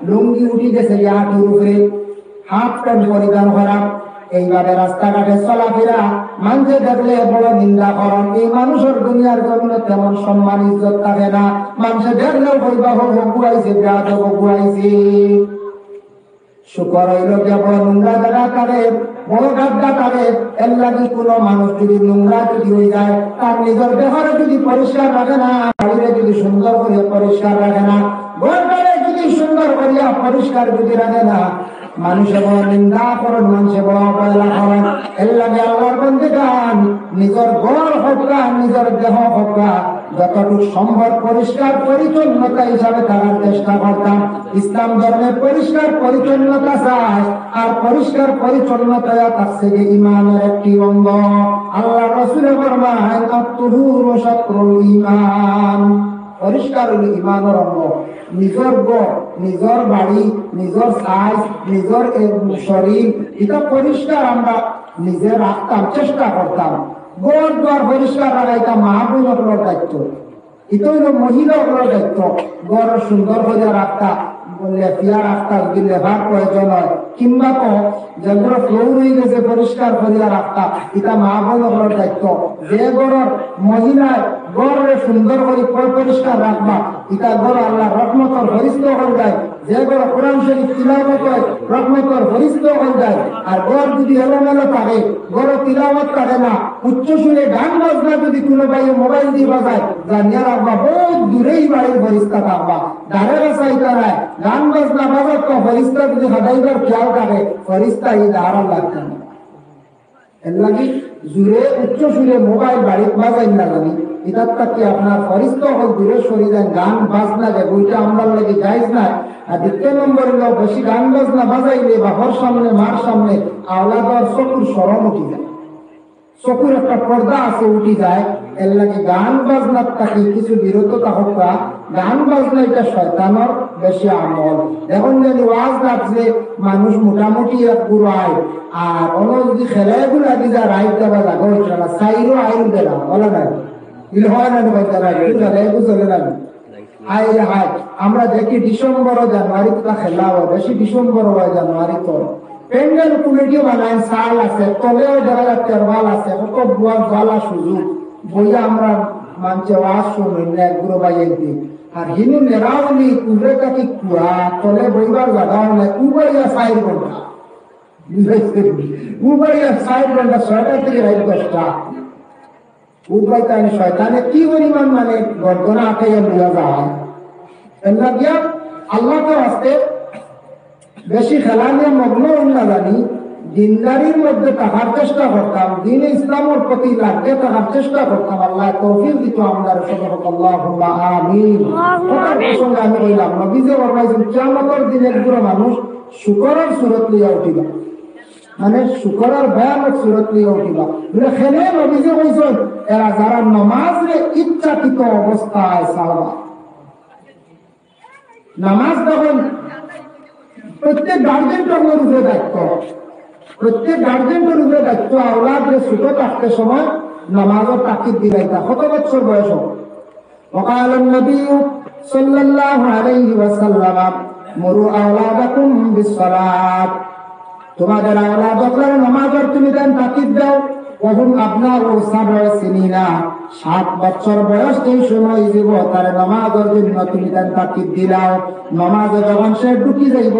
লুঙ্গি উঠি গেছে হাঁটুর উপরে, হাফ প্যান্ট পরিধান করা, এইভাবে রাস্তাঘাটে চলাফেরা, মানুষে দেখলে বড় নিন্দা করেন। এই মানুষের দুনিয়ার জন্য তেমন সম্মান ইজ্জত থাকে না। মানুষে দেখলেও কইবা হগুয়াইছে, বেয়াদব হগুয়াইছে। শুকর হইল গিয়া বড় নোংরা জায়গা তারে, বড় গাদ্দা তারে। এর লাগি কোনো মানুষ যদি নোংরা যদি হয়ে যায়, তার নিজের দেহরে যদি পরিষ্কার রাখে না, বাড়িরে যদি সুন্দর করে পরিষ্কার রাখে না, ঘরটারে যদি সুন্দর করিয়া পরিষ্কার যদি রাখে না, মানুষে বড় নিন্দা করেন, মানুষে বড় অবহেলা করেন। এর লাগে আল্লাহর বন্দেগান নিজের ঘর হোক না, নিজের দেহ হোক না, যতটুকু সম্ভব পরিষ্কার পরিচ্ছন্নতা হিসাবে থাকার চেষ্টা করতাম। ইসলাম ধর্মের পরিষ্কার পরিচ্ছন্নতা চায়, আর পরিষ্কার পরিচ্ছন্নতা থাকছে যে ইমানের একটি অঙ্গ। আল্লাহ রাসূলের ফরমান, আত-তুহুরু শাতরুল ঈমান, পরিষ্কার হইল ইমানের অঙ্গ। নিজের ঘর, নিজের বাড়ি, নিজের সাইজ, নিজের শরীর, এটা পরিষ্কার আমরা নিজে রাখতাম, চেষ্টা করতাম। ঘর দ্বার পরিষ্কার রাখাইতাম মাহবুবের দায়িত্ব, এটা হইল মহিলাগুলোর দায়িত্ব। ঘর সুন্দর করে রাখতা, লেফিয়া রাখতা, যদি লেভার প্রয়োজন হয়, কিংবা তো যেগুলো ফ্লোর হয়ে গেছে পরিষ্কার করিয়া রাখতা, এটা মা বোনগুলোর দায়িত্ব। যে ঘরের মহিলায় ঘরে সুন্দর করে পরিষ্কার রাখবা, এটা ঘর আল্লাহ রহমতর ফরিস্ত হয়ে যায়। যে ঘর কোরআন শরীফ তিলাওয়াত হয়, রহমতর ফরিস্ত হয়ে যায়। আর ঘর যদি এলোমেলো থাকে, ঘর তিলাওয়াত থাকে না, উচ্চ সুরে গান বাজনা যদি কোনো ভাই মোবাইল দিয়ে বাজায়, জানিয়ে রাখবা বহুত দূরেই বাড়ির ফরিস্তা থাকবা। দাঁড়ে বাসাই তারায় গান বাজনা বাজার তো ফরিস্তা যদি সদাইবার খেয়াল থাকে, ফরিস্তা এই দাঁড়ান লাগছে না। এর লাগে জুড়ে উচ্চ সুরে মোবাইল বাড়িতে বাজাই না জানি, এটার কি আপনার ফরিস্ত হল দূরে সরে যায়, গান বাজনা যায়, বইটা আমার লাগে যাইজ না। আর দ্বিতীয় নম্বর হলো বেশি গান বাজনা বাজাইলে বাবার সামনে, মার সামনে আওলাদার চকুর সরম উঠি যায়, চকুর একটা পর্দা আছে উঠি যায়। এর লাগে গান বাজনার তাকে কিছু বিরত থাকা। গান বাজনা এটা শয়তানের বেশি আমল। এখন যদি ওয়াজ রাখছে মানুষ মোটামুটি এক পুরো আয়, আর অন্য যদি খেলাগুলা দি যা রাইট দেওয়া লাগে ওইটা সাইরও আইন দেওয়া বলা নাই, হয় না চলে না। আমরা দেখি ডিসেম্বর জানুয়ারি তো খেলা হয় বেশি, ডিসেম্বর হয় জানুয়ারি তো প্যান্ডেল কমিটিও বানায়, সাল আছে, তলেও দেখা যাচ্ছে ওয়াল আছে, কত বুয়া জ্বালা সুযোগ বইয়া আমরা মানছে ওয়াজ শুনুন এক গুরু বাইয়েছি আর হিনু নেরাউলি কুড়ে কাকি কুয়া তলে বইবার জায়গাও নাই উবাইয়া 4 ঘন্টা উবাইয়া 4 ঘন্টা 6টা থেকে রাত 10টা উবাইতে আনি শয়তানে কি পরিমাণ মানে গর্দনা আটাইয়া লইয়া যায় এন্না দিয়া আল্লাহকে আসতে বেশি খেলা নিয়ে মগ্ন না জানি দিনদারির মধ্যে থাকার চেষ্টা করতাম দিন ইসলামের প্রতি লাগতে থাকার চেষ্টা করতাম আল্লাহ তৌফিক দিত আমরা আল্লাহুম্মা আমিন প্রসঙ্গে আমি কইলাম নবীজি ফরমাইছেন কিয়ামতের দিন একজন মানুষ শুকরের সুরত লিয়া উঠিবা মানে শুকরের ভয়ানক সুরত লিয়া উঠিবা বলে খেলে নবীজি কইছেন এরা যারা নামাজে ইচ্ছাকৃত অবস্থায় সালবা নামাজ তখন প্রত্যেক গার্জেন্টের উপরে দায়িত্ব প্রত্যেক গার্জেন্টের উপরে দায়িত্ব আওলাদের ছোট থাকতে সময় নামাজের তাকিদ দিলাইতা কত বছর বয়স وقال النبي صلى الله عليه وسلم مروا أولادكم بالصلاة তোমাদের আওলাদকে নামাজের তুমি দেন তাকিদ দাও ওহুম আবনাউ 7 সিনিনা 7 বছর বয়স এই সময় জীব তার নামাজের জন্য তুমি দেন তাকিদ দিলাও নামাজে যখন সে ঢুকি যাইব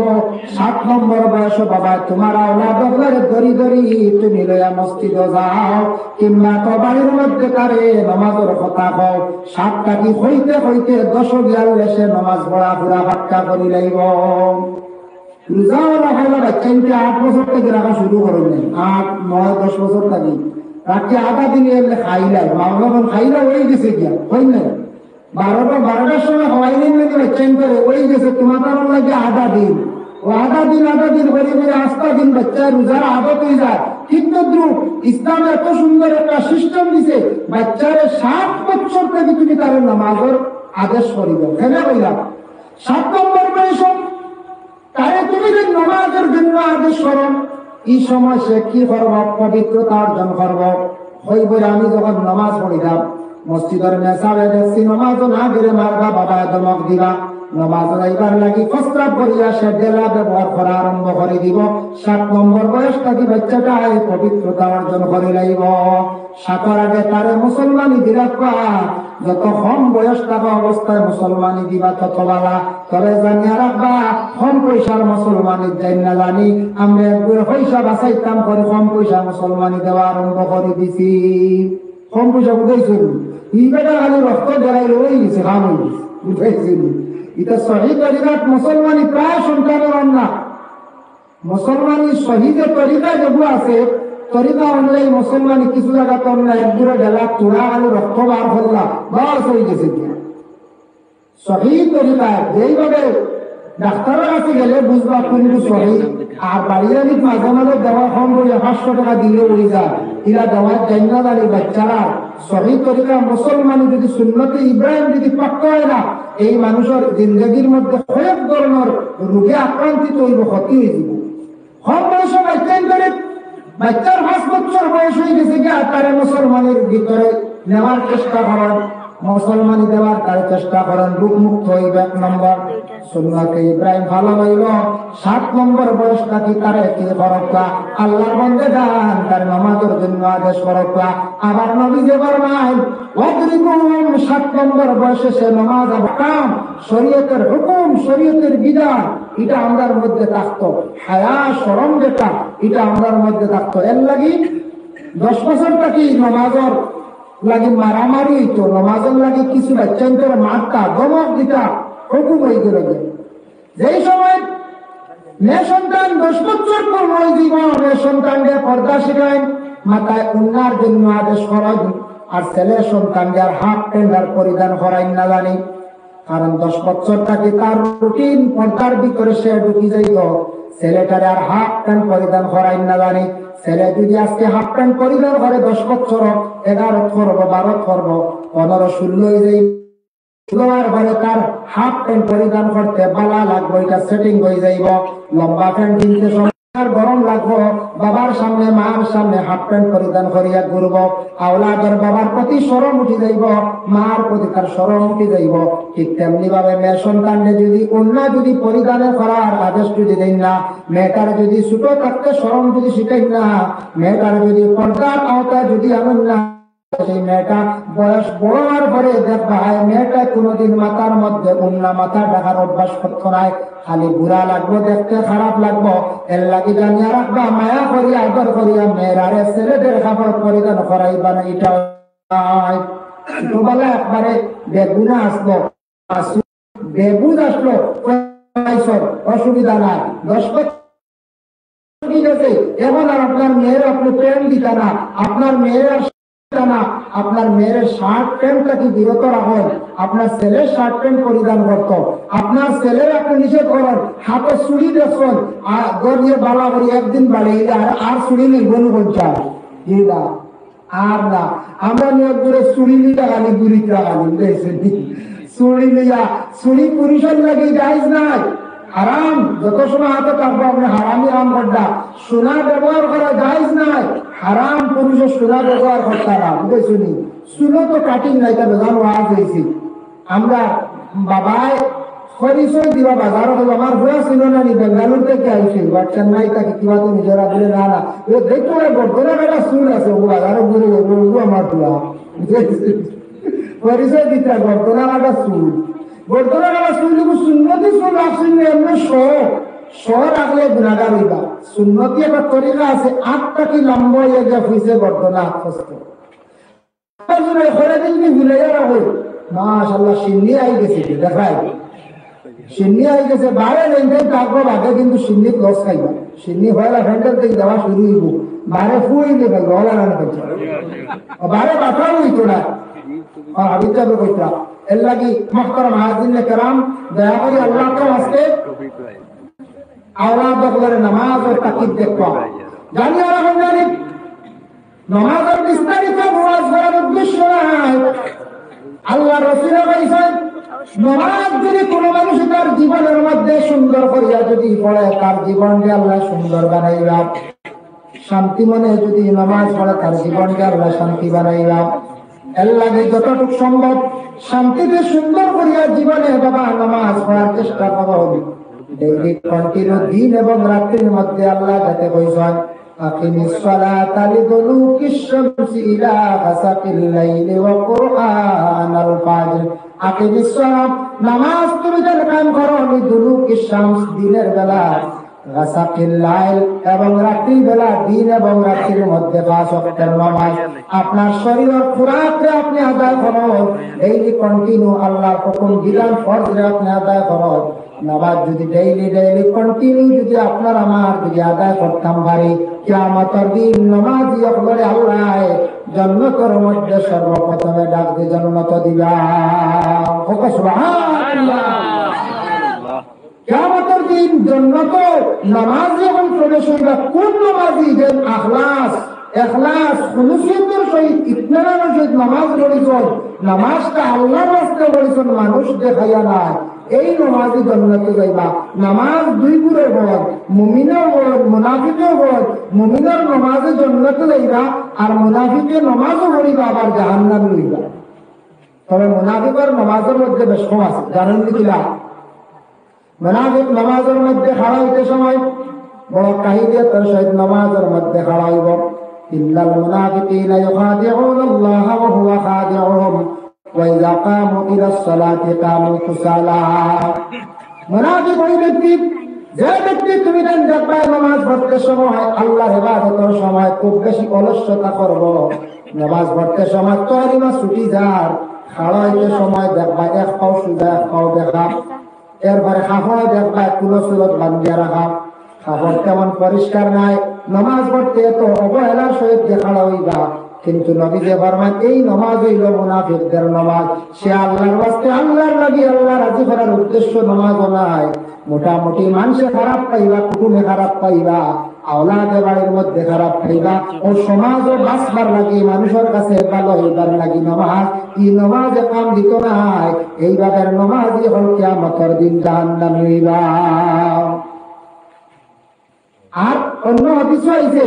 7 নম্বর বয়স বাবা তোমার আওলাদকে দরি দরি তুমি লয়া মসজিদে যাও কিংবা তো বাড়ির মধ্যে তারে নামাজের কথা কও 7 টাকি হইতে হইতে 10 গিয়াল এসে নামাজ পড়া পুরা পাক্কা করি লাইব রোজাওয়ালা হলো বাচ্চাকে 8 বছর থেকে রাখা শুরু করলেন 8, 9, 10 বছর থেকে রাখতে আধা দিনে এলে খাইলাই মামলা খাইলা হয়ে গেছে গিয়া হয় না 12টার সময় হওয়াইলেন নাকি বাচ্চান করে ওই গেছে তোমার কারণ লাগে আধা দিন ও আধা দিন করে করে আস্তা দিন বাচ্চা রোজার আদত হয়ে যায় কিন্তু ইসলাম এত সুন্দর একটা সিস্টেম দিছে বাচ্চারে 7 বছর থেকে তুমি তার নামাজের আদেশ করিবে কেনা কইলাম 7 নম্বর বয়স তারে তুমি যে নামাজের জন্য আদেশ করো এই সময় সে কি করব পবিত্রতা অর্জন করব হইব আমি যখন নামাজ পড়িলাম মসজিদের মেসাবে দেখছি নামাজও না গেলে মারবা বাবা দমক দিবা নামাজ আইবার লাগি প্রস্তাব করিয়া সে ডেলা ব্যবহার করা আরম্ভ করে দিব 7 নম্বর বয়স থেকে বাচ্চাটা পবিত্রতা অর্জন করে লাইব 7 আগে তারে মুসলমানি দিরাখবা যত কম বয়স থাকা অবস্থায় মুসলমানি দিবা তত বালা তবে জানিয়া রাখবা কম পয়সার মুসলমানি যাই না জানি আমরা একবার পয়সা বাঁচাইতাম করে কম পয়সা মুসলমানি দেওয়া আরম্ভ করে দিছি কম পয়সা বুঝাইছিল এই বেটা খালি রক্ত দেড়াই রয়ে গেছে খাম হয়ে গেছে বুঝাইছিল এটা সহি তরিকাত মুসলমানি প্রায় সন্তানের না মুসলমানি সহি যে তরিকা যেগুলো আছে তরিকা অনুযায়ী মুসলমানি কিছু জায়গা তো না একদূরে গেলা তোরা আলু রক্ত বার করলা বাস হয়ে গেছে সহি তরিকায় যেইভাবে ডাক্তারের কাছে গেলে বুঝবা কিন্তু সহি আর বাড়ির মাঝে মাঝে দেওয়া কম বলে 500 টাকা দিলে উড়ে যায় এরা দেওয়ার জান্নাত আলী বাচ্চারা সহি তরিকা মুসলমানি যদি সুন্নতে ইব্রাহিম যদি পাক্কা হয় না এই মানুষের জিন্দগির মধ্যে অনেক ধরনের রোগে আক্রান্তিত হইব ক্ষতি হয়ে যাব কম বয়স বাচ্চার 5 বছর বয়স হয়ে গেছে গিয়া তারে মুসলমানের ভিতরে নেওয়ার চেষ্টা করেন মুসলমানি দেওয়ার তার চেষ্টা করেন রূপ মুক্ত হইবে 1 নম্বর সুন্নাতে ইব্রাহিম ভালো হইল 7 নম্বর বয়স থাকি তারে কি করবা আল্লাহর বন্দে গান তার নামাজের জন্য আদেশ করবা আবার নবী যে ফরমায় ওয়াদরিকুম 7 নম্বর বয়সে সে নামাজ আহকাম শরীয়তের হুকুম শরীয়তের বিধান এটা আমাদের মধ্যে থাকতো হায়া শরম যেটা এটা আমাদের মধ্যে থাকতো এর লাগি 10 বছর থাকি নামাজের লাগি মারামারি হইতো নামাজের লাগি কিছু বাচ্চাদের মারতা দমক দিতা হুকুম হয়ে গেল যেই সময় মেয়ে সন্তান 10 বছর পর হয়ে দিব মেয়ে সন্তানকে পর্দা শিখায় মাথায় উন্নার জন্য আদেশ করেন আর ছেলে সন্তানকে আর হাফ প্যান্ট আর পরিধান করাই না জানি কারণ 10 বছর থাকি তার রুটিন পর্দার ভিতরে সে ঢুকি যাইত ছেলেটারে আর হাফ প্যান্ট পরিধান করাই না জানি ছেলে যদি আজকে হাফ প্যান্ট পরিধান করে 10 বছর 11 করবো 12 করবো 15 16 হয়ে যাই ঘরে তার হাফ প্যান্ট পরিধান করতে বালা লাগবে এটা সেটিং হয়ে যাইব লম্বা প্যান্ট কিনতে সময় গরম লাগবো বাবার সামনে মার সামনে হাফ প্যান্ট পরিধান করিয়া ঘুরব আওলাদের বাবার প্রতি শরম উঠে যাইব মার প্রতি তার শরম উঠে যাইব ঠিক তেমনি ভাবে মেয়ে সন্তানকে যদি অন্য যদি পরিধানে করার আদেশ যদি দেন না মেয়েটার যদি ছোট থাকতে শরম যদি শিখাই না মেয়েটার যদি পর্দার আওতায় যদি আনেন না সেই মেয়েটা বয়স বড় হওয়ার পরে দেখবা মেয়েটা কোনোদিন মাথার মধ্যে উন্না মাথা ঢাকার অভ্যাস করতো নাই, খালি বুড়া লাগবো, দেখতে খারাপ লাগবো। এর লাগি জানিয়া রাখবা, মায়া করিয়া আদর করিয়া মেয়েরারে ছেলেদের কাপড় পরিধান করাইবা না। এটা ছোটবেলা একবারে বেগুনা আসলো, বেগুন আসলো, অসুবিধা নাই, 10 বছর ঠিক আছে। এখন আর আপনার মেয়ের আপনি প্রেম দিতা না, আপনার মেয়ের না, আপনার মেয়ের শার্ট প্যান্টটা কি বিরত রাখুন, আপনার ছেলের শার্ট প্যান্ট পরিধান করতো, আপনার ছেলের আপনি নিষেধ করেন, হাতে চুড়ি দেখুন গড়িয়ে বালা করি একদিন বাড়ি আর চুড়ি নির্বন করছেন আর না। আমরা নিয়োগ করে চুড়ি নিতে গালি গুড়িতে গালি চুড়ি নিয়া চুড়ি পুরুষের লাগে যাইজ নাই, হারাম। যত সময় হাতে থাকবো আপনি হারামি রাম করডা, সোনা ব্যবহার করা যাইজ নাই, হারাম। পুরুষের সোনা ব্যবহার করতে না, বুঝেছি। চুলো তো কাটিং নাই, তা বেজান ওয়াজ হয়েছি। আমরা বাবায় পরিচয় দিবা বাজার হলো, আমার ঘোরা ছিল না নি, বেঙ্গালুর থেকে আইসি বা চেন্নাই থেকে কিবা তো নিজেরা বলে না না ও দেখো বর্তনা একটা চুল আছে, ও বাজারে ঘুরে আমার দুয়া পরিচয় দিতে বর্তনা একটা চুল, বর্তনা একটা চুল সুন্নতি চুল আসেন এমনি শহর রাখলে গুণাগার হইবা। সুন্নতি একটা তরিকা আছে, 8টা কি লম্বা হয়ে যা হয়েছে বর্তনা আত্মস্থ মাশাআল্লাহ। সিন্নি আই গেছে, দেখায় সিন্নি আই গেছে, বাইরে লেনদেন থাকবো বাঘে, কিন্তু সিন্নি লস খাইবা। সিন্নি হয়লা ভেন্টার থেকে দেওয়া শুরু হইব, বাইরে ফুইলে ফেলবো, হলা রান্না করছে বাইরে বাথাও হইতো না। আমি যাবে কইতা এর লাগি মুহতারাম হাজিরিনে কেরাম, দয়া করে আল্লাহ তো আজকে আওলাদ বলে নামাজ ও তাকিদ দেখবা জানি ওরা জানি নামাজের বিস্তারিত ওয়াজ করার উদ্দেশ্য নাই। আল্লাহ রাসূল বলেছেন নামাজ যদি কোনো মানুষ তার জীবনের মধ্যে সুন্দর করিয়া যদি পড়ে, তার জীবনকে আল্লাহ সুন্দর বানাইবা। শান্তি মনে যদি নামাজ পড়ে, তার জীবনকে আল্লাহ শান্তি বানাইবা। এর লাগে যতটুকু সম্ভব শান্তিতে সুন্দর করিয়া জীবনে বাবা নামাজ পড়ার চেষ্টা করো। ডেইলি কন্টিনিউ দিন এবং রাত্রির মধ্যে আল্লাহ যাতে কইছেন আকিমিস সালাতা লিদুলুকিশ শামসি ইলা গাসাকিল লাইলি ওয়া কুরআনাল ফাজর। আকিমিস সালাত, নামাজ তুমি যেন কায়েম করো, লিদুলুকিশ শামস, দিনের বেলা, গাসাকিল লাইল, এবং রাত্রির বেলা, দিন এবং রাত্রির মধ্যে 5 ওয়াক্তের নামাজ আপনার শরীরের খুরাকরে আপনি আদায় করুন। ডেইলি কন্টিনিউ আল্লাহর হুকুম বিধান ফরজে আপনি আদায় করুন। নামাজ যদি ডেইলি কন্টিনিউ যদি আপনার আমার যদি আদায় করতাম পারি, কিয়ামতের দিন নামাজি হলে আল্লাহ জান্নাতের মধ্যে সর্বপ্রথমে ডাক দিয়ে জান্নাত দিবা। সুবহানাল্লাহ। কিয়ামতের দিন জান্নাত নামাজি যখন প্রবেশ হইবা, কোন নামাজি যে ইখলাস খুলুসিয়তের সহিত ইতমিনানের সহিত নামাজ পড়িছেন, নামাজটা আল্লাহর রাস্তায় পড়িছেন, মানুষ দেখাইয়া নাই, এই নামাজি জান্নাতে যাইবা। নামাজ দুই গুণে বড়, মুমিনের বড়, মুনাফিকের বড়। মুমিনের নামাজে জান্নাতে যাইবা, আর মুনাফিকের নামাজও পড়িবা, আবার জাহান্নামে হইবা। তবে মুনাফিকের নামাজের মধ্যে বেশ কম আছে, জানেন কিলা? মুনাফিক নামাজের মধ্যে খাড়া হইতে সময় বড় কাহিদিয়াতের সহিত নামাজের মধ্যে খাড়া হইব। ইন্নাল মুনাফিকিনা ইউখাদিউনা আল্লাহ ওয়া হুয়া খাদিউহুম ওয়া ইযা কামু ইলাস সালাতি কামু কুসালা। মুনাফিক ওই ব্যক্তি, যে ব্যক্তি তুমি দেখবা নামাজ পড়তে সময়, আল্লাহর ইবাদতের সময় খুব বেশি অলসতা করব, নামাজ পড়তে সময় তরিমা ছুটি যার, খাড়া হইতে সময় দেখবা এক পাও সুজা এক পাও দেখা, এরপরে কাপড় দেখবা কুলো সুরত বান্ধিয়া রাখা, কাপড় তেমন পরিষ্কার নাই, নামাজ পড়তে এত অবহেলার সহিত দেখাড়া হইবা। কিন্তু নবী যে ফরমান এই নামাজ হইল মুনাফিকদের নামাজ, সে আল্লাহর ওয়াস্তে আল্লাহর লাগি আল্লাহ রাজি করার উদ্দেশ্য নামাজও নাই। মোটামুটি মানুষে খারাপ পাইবা, কুটুমে খারাপ পাইবা, আওলাদে বাড়ির মধ্যে খারাপ পাইবা, ও সমাজও বাঁচবার লাগি, মানুষের কাছে ভালো হইবার লাগি নামাজ, কি নামাজে কাম দিত নাই, এইভাবে নামাজই হল কিয়ামতের দিন জাহান্নামী হইবা। আর অন্য হাদিস হইছে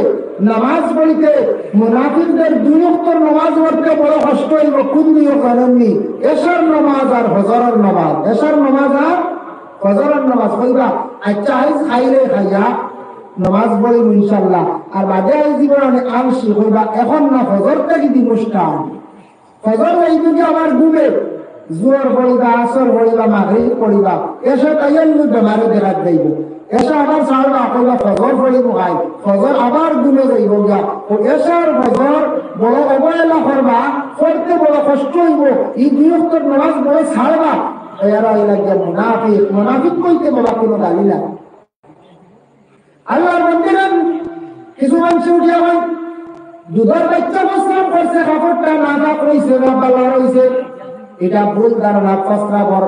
নামাজ পড়িতে মুনাফিকদের 2 ওয়াক্ত নামাজ পড়তে বড় কষ্ট হইব। কোন নিয়ম জানেননি? এশার নামাজ আর ফজরের নামাজ। এশার নামাজ আর ফজরের নামাজ হইবা। আচ্ছা আইস খাইলে খাইয়া নামাজ পড়িব ইনশাআল্লাহ। আর বাদে আই জীবনে আলসি হইবা এখন না ফজর থেকে দিব স্টার্ট। ফজর এই দিকে আমার ঘুমে জোর পড়িবা, আসর পড়িবা, মাগরিব পড়িবা, এসে তাইয়ের বেমারে দেখাত যাইব। এসে আবার ছাড়বা কইবা ফজর পড়িব ভাই, ফজর আবার ঘুমে যাইব গিয়া। ও এসার ফজর বড় অবহেলা করবা, পড়তে বড় কষ্ট হইব। এই দুই ওয়াক্তের নামাজ বড় ছাড়বা, এরা লাগিয়া মুনাফিক। মুনাফিক কইতে বাবা কোনো গালি না। আল্লাহর বন্দেগণ কিছু মানুষ উঠিয়া হয় দুধের বাচ্চা প্রস্রাব করছে, কাপড়টা নাফাক রইছে না বালা রইছে, এটা ভুল ধারণা। প্রস্রাবর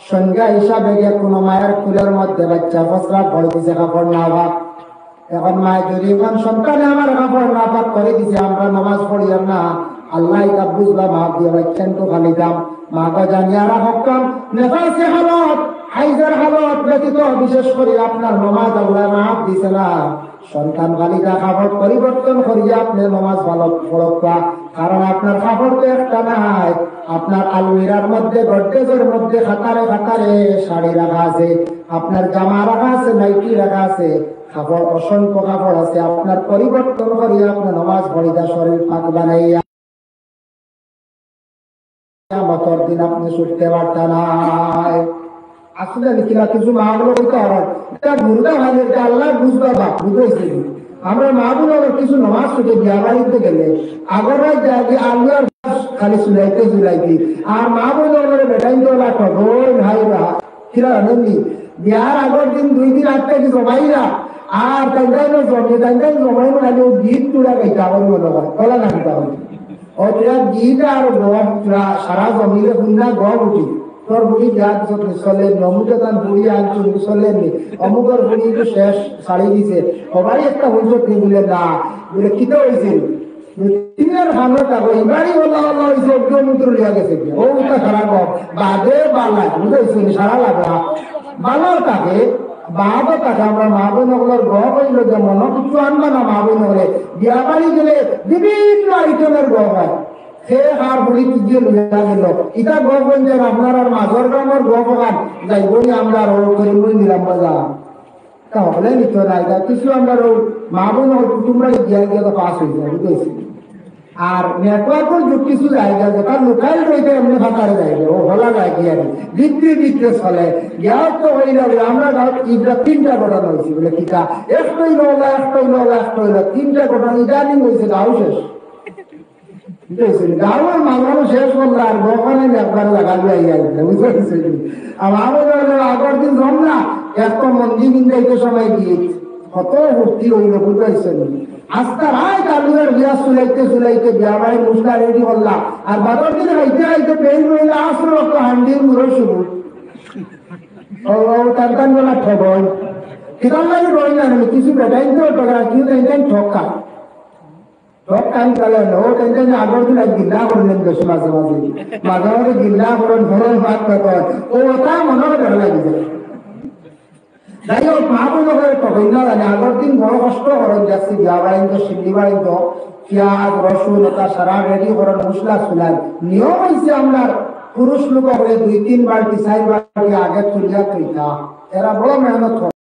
সংজ্ঞা হিসাবে কোনো মায়ের কুলের মধ্যে বাচ্চা প্রস্রাব করে দিছে, কাপড় নাফাক। এখন মায়ের যদি এখন সন্তানে আমার কাপড় নাফাক করে দিছে, আমরা নামাজ পড়িয়ার না, আল্লাহ এটা বুঝলাম মাপ দিয়ে বাচ্চান তো খালি দাম মাকে জানিয়ে রাখতাম। নেফাসে হালত হাইজার হালত ব্যতীত বিশেষ করে আপনার নামাজ আল্লাহ মাপ দিছে না। সন্তান বালিকা কাপড় পরিবর্তন করিয়া আপনি নামাজ ভালো পড়বা, কারণ আপনার কাপড় তো একটা নাই। আপনার আলমিরার মধ্যে গডরেজের মধ্যে খাতারে খাতারে শাড়ি রাখা আছে, আপনার জামা রাখা আছে, নাইটি রাখা আছে, কাপড় অসংখ্য কাপড় আছে। আপনার পরিবর্তন করিয়া আপনি নামাজ পড়িয়া শরীর পাক বানাইয়া মতর দিন আপনি ছুটতে পারতেন নাই। আসলে কিনা কিছু মাগুলো বলতে হবে এটা গুরুদা ভাই, এটা আল্লাহ বুঝবা বা বুঝেছি। আমরা মাগুলো কিছু নামাজ ছুটে বিয়া বাড়িতে গেলে আগরাই যাই আল্লাহর খালি চুলাইতে চুলাইতি, আর মা বলে বেটাই তোলা খবর ভাইরা কিরা আনন্দি বিয়ার আগের দিন 2 দিন আগ থেকে জমাইরা আর তাই জমে তাই জমাই খালি গীত তুলা গাইতে আমার মনে হয় তোলা না দিতে হবে। ও তোরা গীত আর গম সারা জমিলে শুননা গম উঠি তোর বুড়ি যা চলে নমুকে তার বুড়ি আনছো চলেননি, অমুকের বুড়ি শেষ ছাড়ি দিছে, সবাই একটা হইছত বলে না বলে কিতে হয়েছিল তিনের ভালো থাকো এবারই ওলা ওলা হয়েছে অগ্নিমূত্র লিয়া গেছে ও তা খারাপ বাদে বালা বুঝেছি সারা লাগা ভালো থাকে বাদও থাকে। আমরা মা বোন ওগুলোর গহ হইল যে মনে কিছু আনবা না মা বোন হলে বিয়া বাড়ি গেলে বিভিন্ন আইটেমের গহ হয়, সে আর বুড়ি তুজিয়ে লইয়া গেল ইটা গহ বলছে আপনার আর মাঝর গ্রামের গহ বাগান যাইব আমরা রোড করে দিলাম বাজার তাহলে নিত না। এটা কিছু আমরা মা বোন কুটুমরা গিয়া গিয়ে তো পাস হয়ে যায় বুঝেছি। আর নেটওয়ার্কের যুগ কিছু জায়গা যেটা লোকাল রয়েছে এমনি ফাঁকারে জায়গা ও হলা যায় গিয়ে বিক্রি বিক্রি চলে গ্যাস তো হয়ে যাবে। আমরা ইটা 3টা ঘটনা হয়েছে বলে কিটা একটাই নলা একটাই নলা একটাই নলা 3টা ঘটনা ইদানিং হয়েছে গাও শেষ গাঁয়ের মানুষ শেষ করলো আর গোখানে একবার লাগালি আইয়া বুঝতে পারছি। আমার আগের দিন জম না এত মন্দির কিনতে সময় গিয়ে কত ভর্তি হইল বুঝতে আস্তা রায় কালুয়ের বিয়া চুলাইতে চুলাইতে বিয়া বাড়ি মুসলা রেডি করলাম আর বাদর দিন হাইতে হাইতে পেন রইলে আসল রক্ত হান্ডির মুড়ো শুরু টান বেলা ঠগই কিতাব লাগে রই না কিছু বেটাই তো টকা কিন্তু ঠকা ঠক টাইম কালে ও টেনশন আগর দিন গিল্লা করলেন বেশি মাঝে মাঝে মাঝে মাঝে গিল্লা করেন ভরণ ভাত পেতর ও ওটা মনে হয় ভালো লাগে যায়। যাই হোক মা বোন তখন না জানে আগের দিন বড় কষ্ট করেন যাচ্ছি বিয়া বাড়িত সিন্দি বাড়িত পেঁয়াজ রসুন ওটা সারা রেডি করেন মশলা চুলাই নিয়ম হয়েছে আপনার পুরুষ লোক হলে 2-3 বালতি 4 বালতি আগে তুলিয়া তুইতা এরা বড় মেহনত